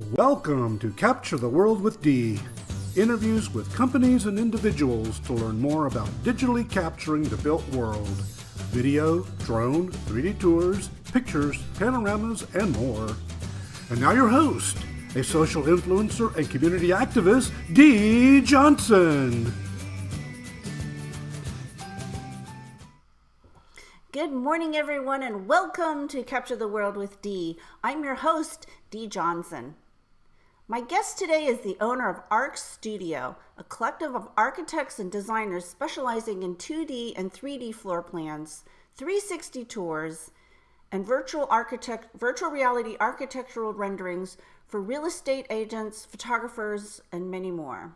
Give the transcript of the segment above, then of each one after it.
Welcome to Capture the World with D. Interviews with companies and individuals to learn more about digitally capturing the built world. Video, drone, 3D tours, pictures, panoramas, and more. And now your host, a social influencer and community activist, D. Johnson. Good morning, everyone, and welcome to Capture the World with D. I'm your host, D. Johnson. My guest today is the owner of Arc Studio, a collective of architects and designers specializing in 2D and 3D floor plans, 360 tours, and virtual reality architectural renderings for real estate agents, photographers, and many more.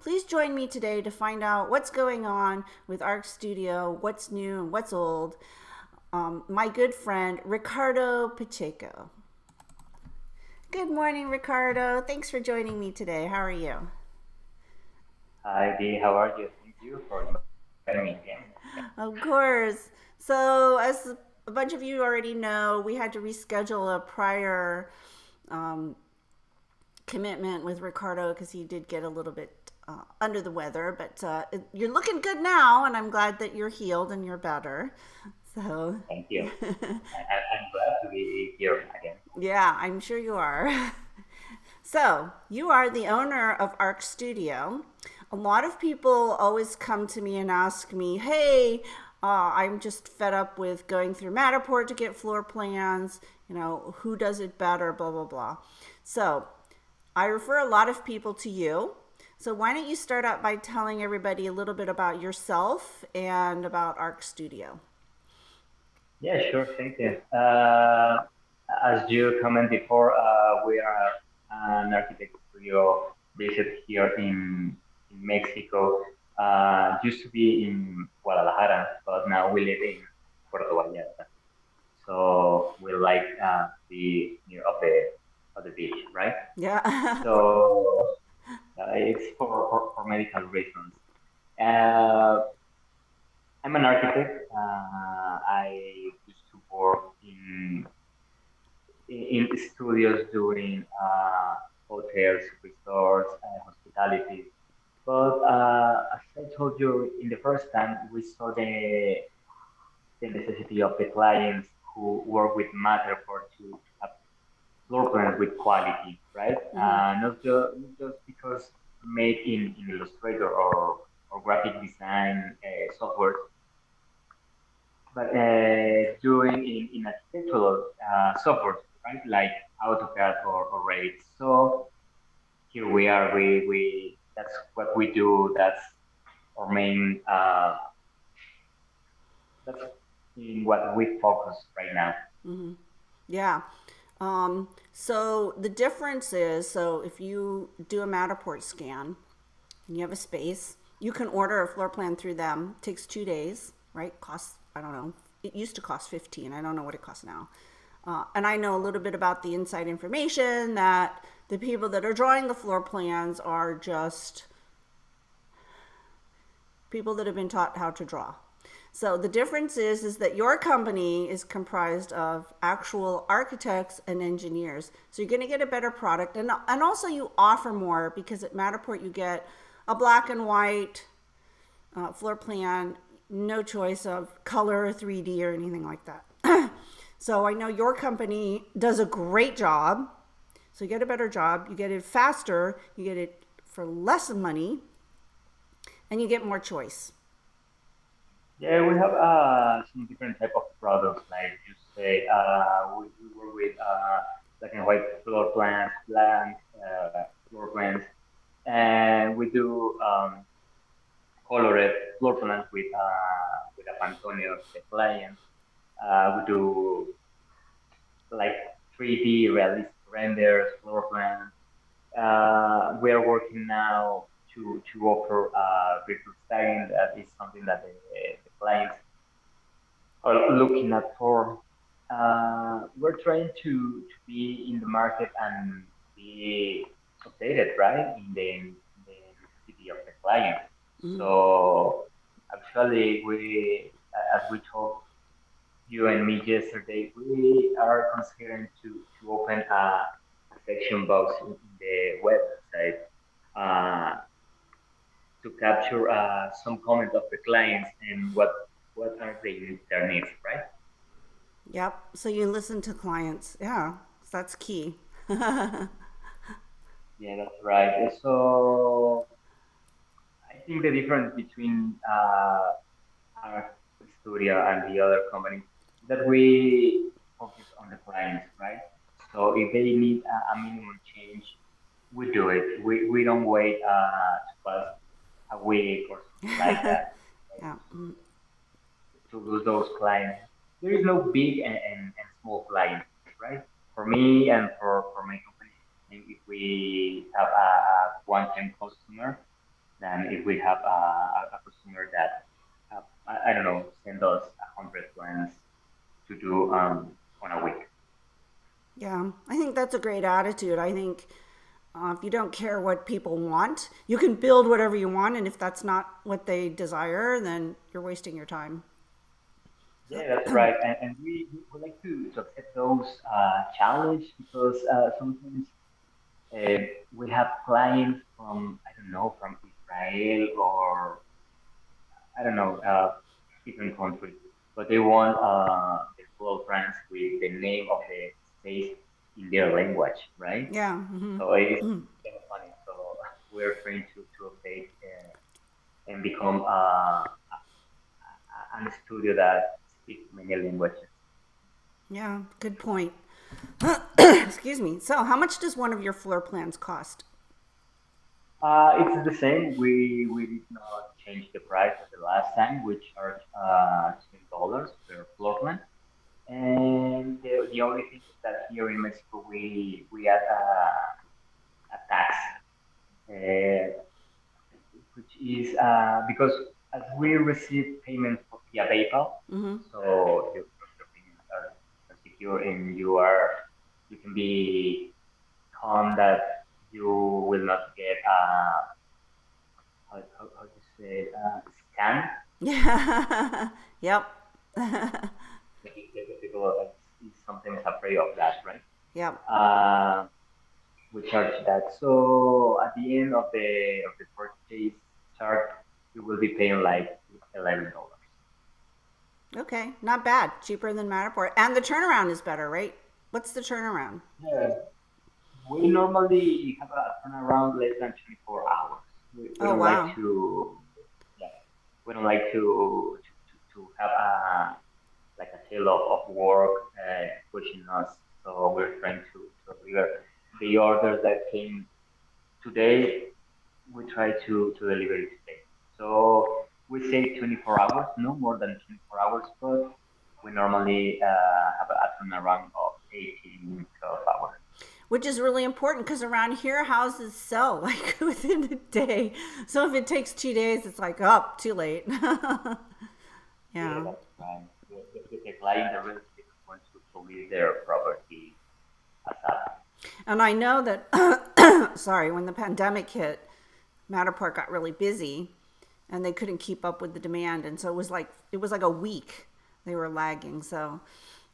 Please join me today to find out what's going on with Arc Studio, what's new and what's old. My good friend, Ricardo Pacheco. Good morning, Ricardo. Thanks for joining me today. How are you? Hi, Dee. How are you? Thank you for inviting me again. Of course. So, as a bunch of you already know, we had to reschedule a prior commitment with Ricardo because he did get a little bit under the weather. But you're looking good now, and I'm glad that you're healed and you're better. So, Thank you. I'm glad to be here again. Yeah, I'm sure you are. So, you are the owner of Arc Studio. A lot of people always come to me and ask me, hey, I'm just fed up with going through Matterport to get floor plans. You know, who does it better, blah, blah, blah. So, I refer a lot of people to you. So, why don't you start out by telling everybody a little bit about yourself and about Arc Studio? Yeah, sure. Thank you. As you commented before, we are an architect studio based here in Mexico. Used to be in Guadalajara, but now we live in Puerto Vallarta. So we like the near of the beach, right? Yeah. So it's for medical reasons. Uh, I'm an architect. I used to work in studios doing hotels, resorts, hospitality. But as I told you in the first time, we saw the necessity of the clients who work with Matterport to have floor plans with quality, right? Mm-hmm. Not just because made in Illustrator or graphic design software, but doing in architectural software, right? Like AutoCAD or Revit. So here we are. We that's what we do. That's our main. That's in what we focus right now. Mm-hmm. Yeah. So the difference is, so if you do a Matterport scan and you have a space, you can order a floor plan through them. It takes 2 days, right? Costs, I don't know. It used to cost 15. I don't know what it costs now. And I know a little bit about the inside information that the people that are drawing the floor plans are just people that have been taught how to draw. So the difference is that your company is comprised of actual architects and engineers. So you're going to get a better product, and also you offer more because at Matterport you get a black and white floor plan, no choice of color, 3D, or anything like that. So I know your company does a great job. So you get a better job, you get it faster, you get it for less money, and you get more choice. Yeah, we have some different type of products, like you say. We work with black and white floor plans, blank floor plans, and we do colored floor plans with a Pantone of the client. We do like 3D realistic renders, floor plans. We are working now to offer virtual styling. That is something that the clients are looking at for. We're trying to be in the market and be updated, right, in the necessity of the client. Mm-hmm. So actually, as we told you and me yesterday, we are considering to open a section box in the website uh, to capture some comment of the clients and what are their needs, right? Yep. So you listen to clients. Yeah, that's key. Yeah, that's right. So I think the difference between our studio and the other companies is that we focus on the clients, right? So if they need a minimum change, we do it. We don't wait to pass a week or something like that Yeah. to lose those clients. There is no big and small clients, right? For me and for my company, I think if we have a one-time customer, than if we have a customer that I don't know send us 100 plans to do on a week. Yeah. I think that's a great attitude. I think if you don't care what people want, you can build whatever you want. And if that's not what they desire, then you're wasting your time. Yeah, that's right. And we like to accept those challenges because sometimes uh, we have clients from I don't know from Israel or I don't know different countries, but they want the floor plans with the name of the space in their language, right? Yeah. Hmm. So it's kind of funny. So we're trying to update and become a studio that speaks many languages. Yeah. Good point. Excuse me. So, how much does one of your floor plans cost? It's the same. We did not change the price as the last time. We charged $10 per floor plan. And the only thing is that here in Mexico we add a tax, uh, which is because as we receive payments via PayPal, Mm-hmm. so your payments are secure and you can be calm that you will not get how to say scam. Yeah. Yep. The people is sometimes afraid of that, right? Yep. Uh, we charge that. So at the end of the purchase charge, you will be paying like $11. Okay. Not bad. Cheaper than Matterport. And the turnaround is better, right? What's the turnaround? Yeah, we normally have a turnaround less than 24 hours. We Oh, don't like wow. to yeah, we don't like to have a like a tail of work pushing us. So we're trying to deliver the orders that came today. We try to deliver it today. So we say 24 hours, no more than 24 hours, but we normally have a turnaround of 18, 12 hours. Which is really important because around here houses sell like within a day. So if it takes 2 days, it's like, oh, too late. Yeah, Yeah. that's right. The client, the real estate wants to leave their property aside. And I know that, sorry, when the pandemic hit, Matterport got really busy and they couldn't keep up with the demand. And so it was like a week they were lagging. So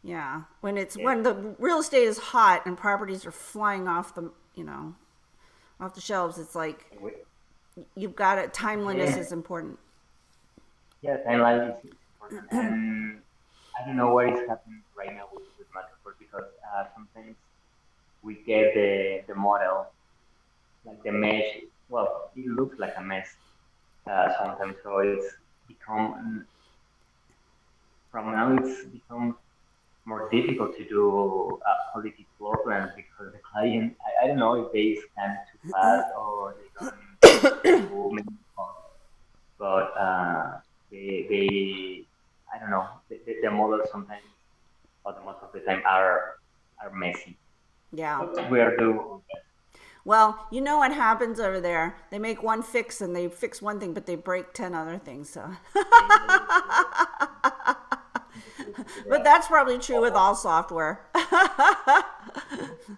yeah, Yeah. when the real estate is hot and properties are flying off off the shelves, it's like And we, you've got it. Timeliness yeah, is important. yeah, timeline is important. And I don't know what is happening right now with Matterport because sometimes we get the model, like the mesh. Well, it looks like a mess sometimes. So it's become from now it's become more difficult to do quality floor plans because the client I don't know if they scan too fast or they don't do many calls, but they I don't know the models sometimes or the most of the time are messy. Yeah. But we are doing our best. Well, you know what happens over there. They make one fix and they fix one thing, but they break 10 other things. So, Yes, yes, 100% but right. that's probably true with all software.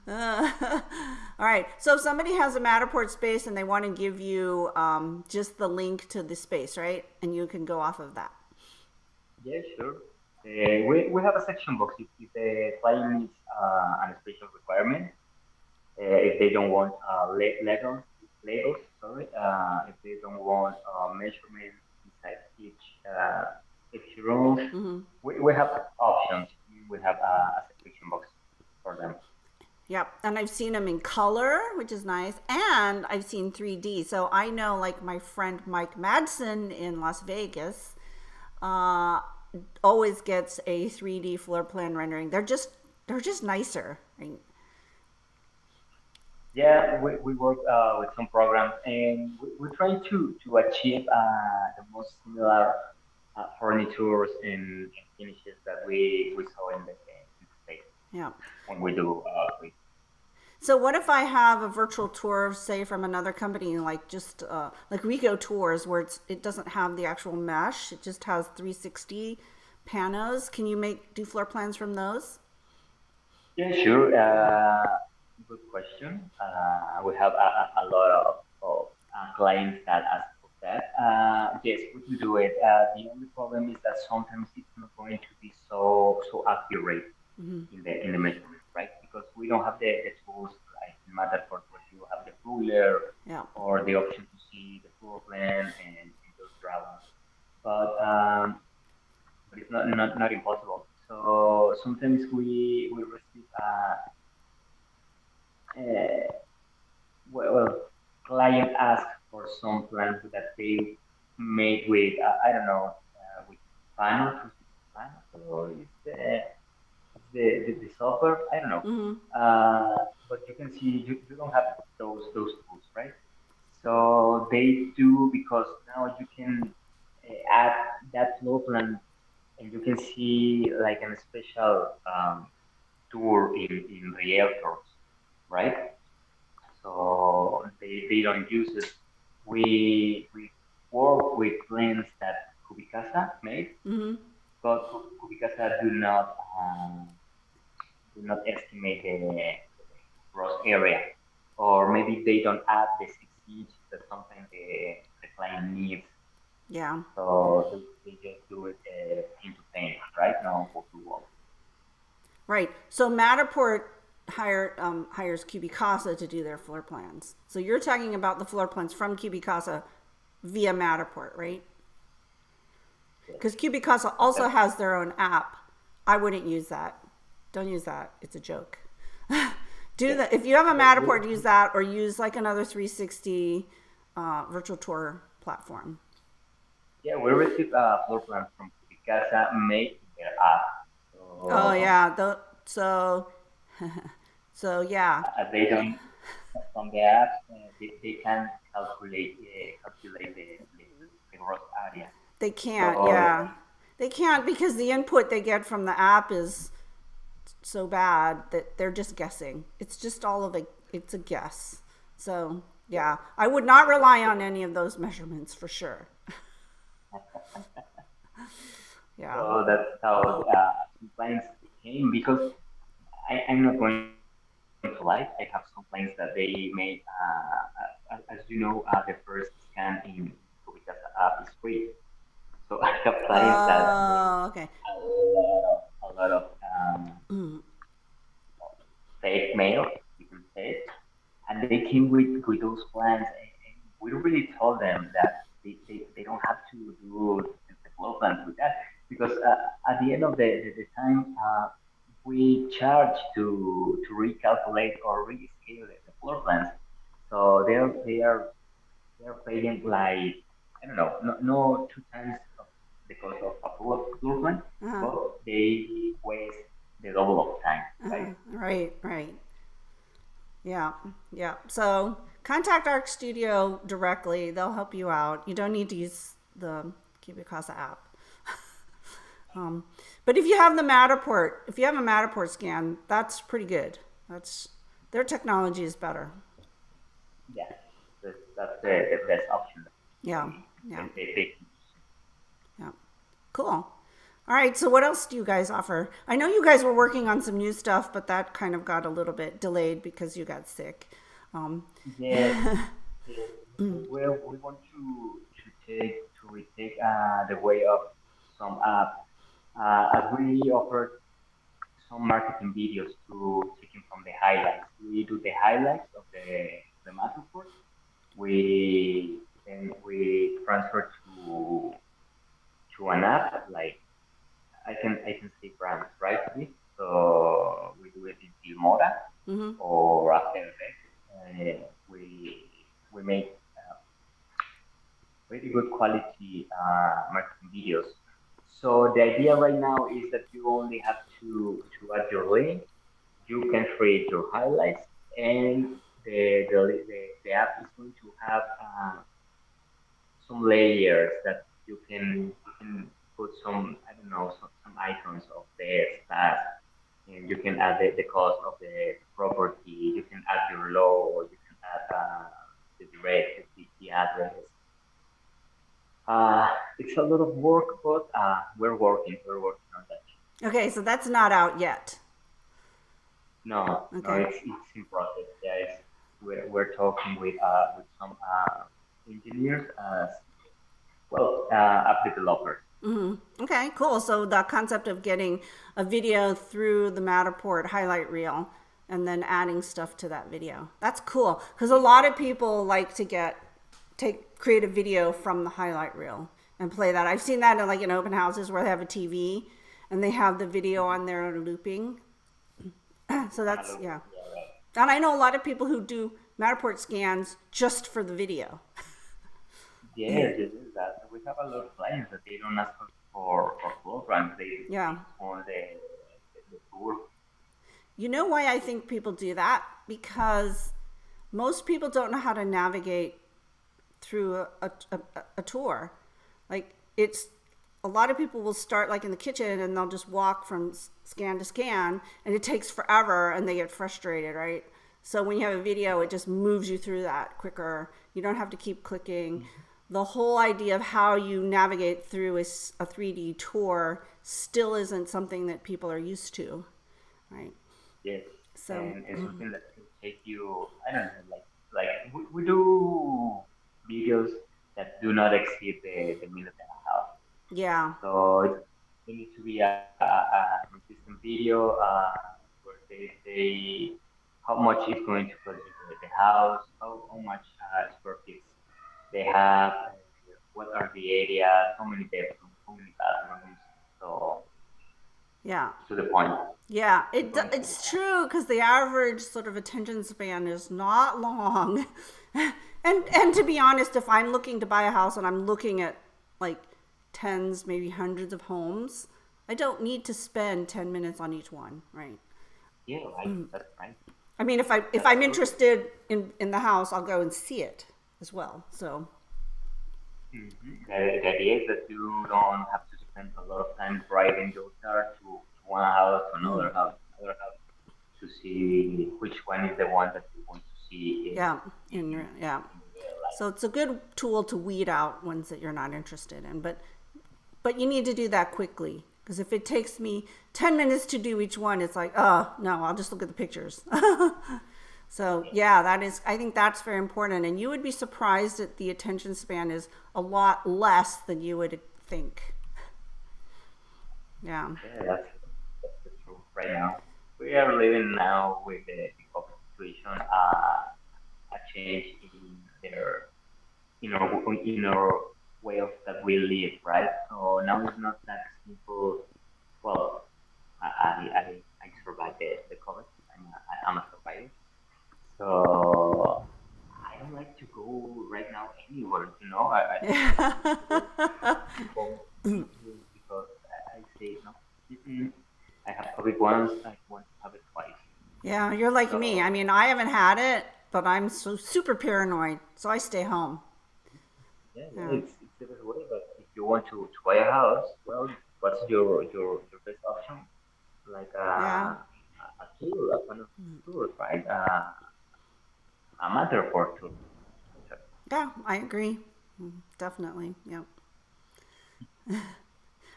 All right. So if somebody has a Matterport space and they want to give you just the link to the space, right? And you can go off of that. Yeah, sure. We have a section box if the client needs an special requirement. if they don't want labels, sorry, if they don't want measurements inside uh, each room, Mm-hmm. we have options. We have a separation box for them. Yep. And I've seen them in color, which is nice. And I've seen 3D. So I know, like, my friend Mike Madsen in Las Vegas uh, always gets a 3D floor plan rendering. They're just nicer. Right? Yeah, we work with some programs, and we try to achieve the most similar furnitures and finishes that we saw in the States Yeah. when we do So what if I have a virtual tour, say from another company, like just like we go tours where it doesn't have the actual mesh, it just has 360 panos. Can you do floor plans from those? Yeah, sure. Good question. We have a lot of clients that ask for that. Yes, we can do it. The only problem is that sometimes it's not going to be so accurate Mm-hmm. in the measurement, right? Because we don't have the tools like in Matterport where you have the ruler Yeah. or the option to see the floor plan and just drawings. But but it's not impossible. So sometimes we receive uh, well, client ask for some plans that they made with I don't know with panel panel or is the software I don't know. Mm-hmm. But you can see you don't have those tools, right? So they do because now you can add that floor plan and you can see like a special tour in realtors, right? So they don't use it. We work with plans that Kubicasa made, Mm-hmm. but Kubicasa do not estimate the gross area, or maybe they don't add the 6 inch that sometimes the client needs. Yeah. So they just do it into paint, right? No wall to wall. Right. So Matterport hires Cubicasa to do their floor plans. So you're talking about the floor plans from Cubicasa via Matterport, right? Yes, Because Cubicasa also exactly. has their own app. I wouldn't use that. Don't use that. It's a joke. Do Yes. that if you have a But Matterport. Use that, or use like another 360 virtual tour platform. yeah, we receive floor plans from Kubicasa made in their app. Oh So yeah. So yeah, they don't from the app, they can calculate the gross area. they can't. So Yeah, they can't because the input they get from the app is so bad that they're just guessing. It's just all of it's a guess. So yeah, yeah, I would not rely on any of those measurements for sure. Yeah. so that's how complaints came because I'm not going to lie. I have some complaints that they made. As you know, the first scan in because the app is free. So I have clients that made Oh, okay. a lot of Mm, fake mail, you can say it, and they came with those plans, and we really told them that they don't have to do the floor plans with that because at the end of the time we charge to recalculate or rescale the floor plans, so they're paying like I don't know, no two times of the cost of a floor plan, uh-huh. but they waste the double of time, right? Uh-huh. Right, right. Yeah, yeah. So contact Arc Studio directly. They'll help you out. You don't need to use the Cubicasa app. um, but if you have a Matterport scan, that's pretty good. That's their technology is better. Yeah, that's the best option that Yeah, they, yeah, they can use. yeah. Cool. All right. So what else do you guys offer? I know you guys were working on some new stuff, but that kind of got a little bit delayed because you got sick. Um, Yes, yes. Well, we want to retake the way of some app as we offer some marketing videos to taken from the highlights. We do the highlights of the Matterport. We transfer to an app like I can say brands, right? So we do it in Filmora Mm-hmm. or After Effects. We make very good quality marketing videos. So the idea right now is that you only have to add your link. You can create your highlights, and the app is going to have some layers that you can put some, I don't know, some icons of the staff, and you can add the cost of the property. You can add your logo. You can add the direct the address. It's a lot of work, but we're working on that. Okay, so that's not out yet. No, no, Okay. it's in process. Yeah, we're talking with some engineers as well, app developers. Mm-hmm. Okay, cool. So the concept of getting a video through the Matterport highlight reel and then adding stuff to that video. That's cool because a lot of people like to create a video from the highlight reel and play that. I've seen that in like in open houses where they have a TV and they have the video on there looping. So that's yeah. Yeah, right. And I know a lot of people who do Matterport scans just for the video. Yes, it is that. We have a lot of clients that they don't ask for floor plans. They Yeah. just want the tour. You know why I think people do that? Because most people don't know how to navigate through a tour. Like it's a lot of people will start like in the kitchen and they'll just walk from scan to scan and it takes forever and they get frustrated, right? So when you have a video, it just moves you through that quicker. You don't have to keep clicking. The whole idea of how you navigate through a 3D tour still isn't something that people are used to, right? Yes, So, and something that can take you. I don't know, we do videos that do not exceed the minute and a half. yeah, So it needs to be a consistent video where they how much is going to cost the house, how much square feet they have, what are the areas, how many bedrooms, how many bathrooms. So yeah. to the point. Yeah, It's going to the it's true because the average sort of attention span is not long. And to be honest, if I'm looking to buy a house and I'm looking at like tens, maybe hundreds of homes, I don't need to spend 10 minutes on each one, right? Yeah, right. That's right. I mean, if I'm interested in the house, I'll go and see it as well. So, The idea is that you don't have to spend a lot of time driving your car to one house to another house to see which one is the one that you want to see yeah, yeah. in real life. So it's a good tool to weed out ones that you're not interested in, but you need to do that quickly because if it takes me 10 minutes to do each one, it's like, oh, no, I'll just look at the pictures. So yeah, I think that's very important. And you would be surprised that the attention span is a lot less than you would think. Yeah. Yeah, that's the truth right now. We are living now with the COVID situation, a change in their, in our way of that we live, right? So now it's not that simple. Well, I survived the COVID. I'm a survivor. So I don't like to go right now anywhere. I go because I say no. Mm-mm. I have COVID once. I want to have it twice. Yeah, you're like me. I So mean, I haven't had it, but I'm so super paranoid, so I stay home. yeah, Yeah. it's the best way. But if you want to buy a house, well, what's your best option? Like Yeah. a tour, a kind of tour, right? A matter for tour. So, Yeah, I agree. Definitely. Yep.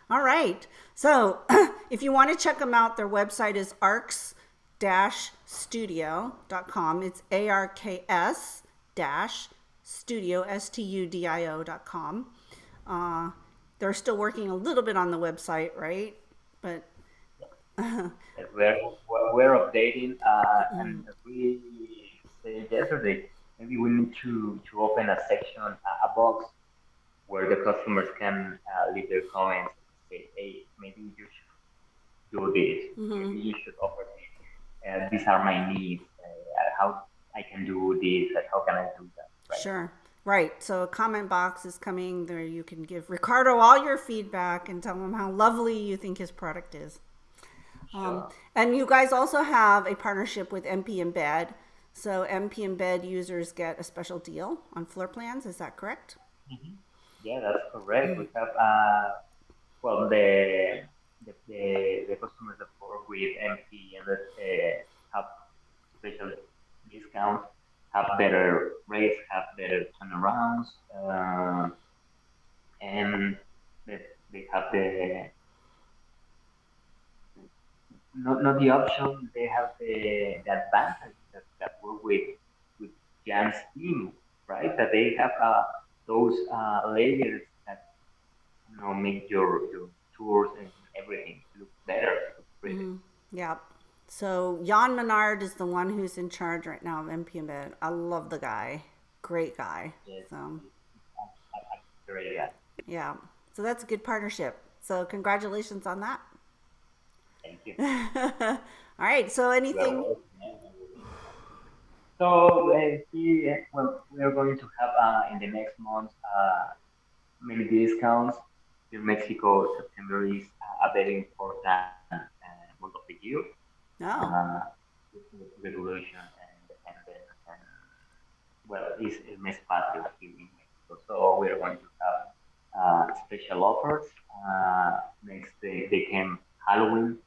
All right. So if you want to check them out, their website is arcs-studio.com. It's ARKS dash studio, STUDIO.com. They're still working a little bit on the website, right? But that we're updating, and we said yesterday maybe we need to open a section, a box where the customers can leave their comments and say, hey, maybe you should do this, maybe you should offer this. These are my needs. How I can do this, and how can I do that, right? Sure. Right. So a comment box is coming there. You can give Ricardo all your feedback and tell him how lovely you think his product is. Sure. And you guys also have a partnership with MP Embed. So MP Embed users get a special deal on floor plans. Is that correct? Hmm. Yeah, that's correct. We have well the customers that work with MP and that have special discounts, have better rates, have better turnarounds, and they, they have not the option, they have the advantage that work with Jan's team, right? That they have those layers that make your tours and everything look better, look pretty. Yeah. So Jan Menard is the one who's in charge right now of MP Embed. I love the guy. Great guy. Yes, So very good. yeah. So that's a good partnership. So congratulations on that. Thank you. All right. So You are anything? welcome. So well, we are going to have in the next month many discounts. Here in Mexico, September is a very important month of the year. No. Uh, with Revolution and Independence, and well, it's Mes Patrio here in Mexico. So we are going to have special offers. Next, they came Halloween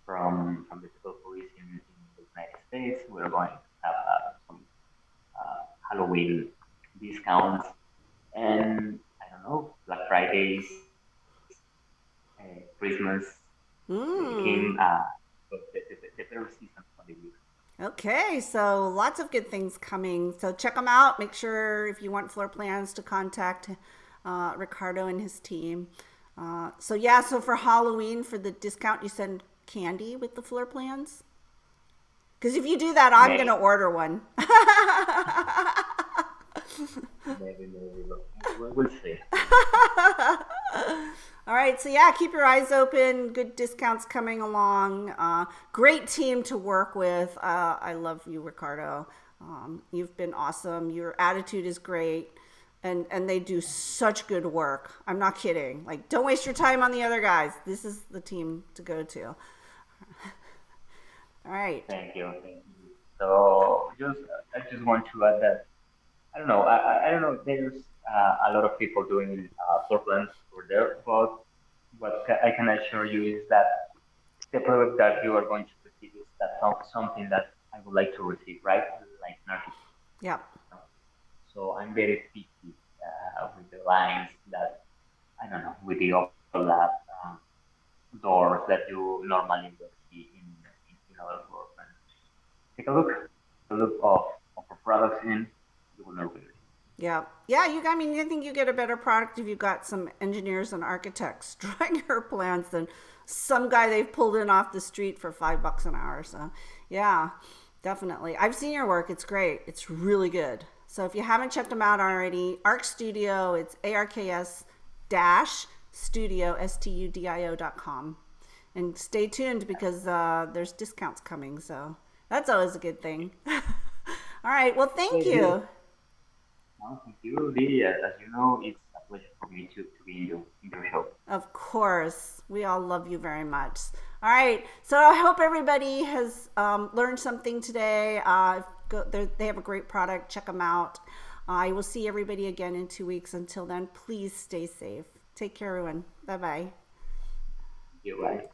from the people who is in the United States. We're going to have some Halloween discounts, and I don't know, Black Fridays, Christmas came, Mm. the better season for the year. Okay, so lots of good things coming. So check them out. Make sure if you want floor plans to contact Ricardo and his team. So yeah, so for Halloween, for the discount, you send candy with the floor plans. Because if you do that, I'm gonna Maybe, order one. maybe we'll see. All right, so yeah, keep your eyes open. Good discounts coming along. Great team to work with. I love you, Ricardo. You've been awesome. Your attitude is great, and they do such good work. I'm not kidding. Like, don't waste your time on the other guys. This is the team to go to. All right. Thank you, thank you. So I just want to add that I don't know. I don't know. There's a lot of people doing floor plans for there, but what I can assure you is that the product that you are going to receive is something that I would like to receive, right? Like an architect. Yeah. So I'm very picky with the lines that I don't know with the overlap doors that you normally will see in other floor plans. Take a look of our products in you will know really. Yeah. Yeah, I mean, I think you get a better product if you've got some engineers and architects drawing your plans than some guy they've pulled in off the street for $5 an hour. So, yeah, definitely. I've seen your work. It's great. It's really good. So, if you haven't checked them out already, Arc Studio, it's ARKS dash studio, studio.com. And stay tuned because there's discounts coming. So, that's always a good thing. All right. Well, thank Yes, yes. you. No, thank you, Lydia. As you know, it's a pleasure for me to be in your show. Of course. We all love you very much. All right. So I hope everybody has learned something today. They have a great product. Check them out. I will see everybody again in 2 weeks. Until then, please stay safe. Take care, everyone. Bye bye. You're right.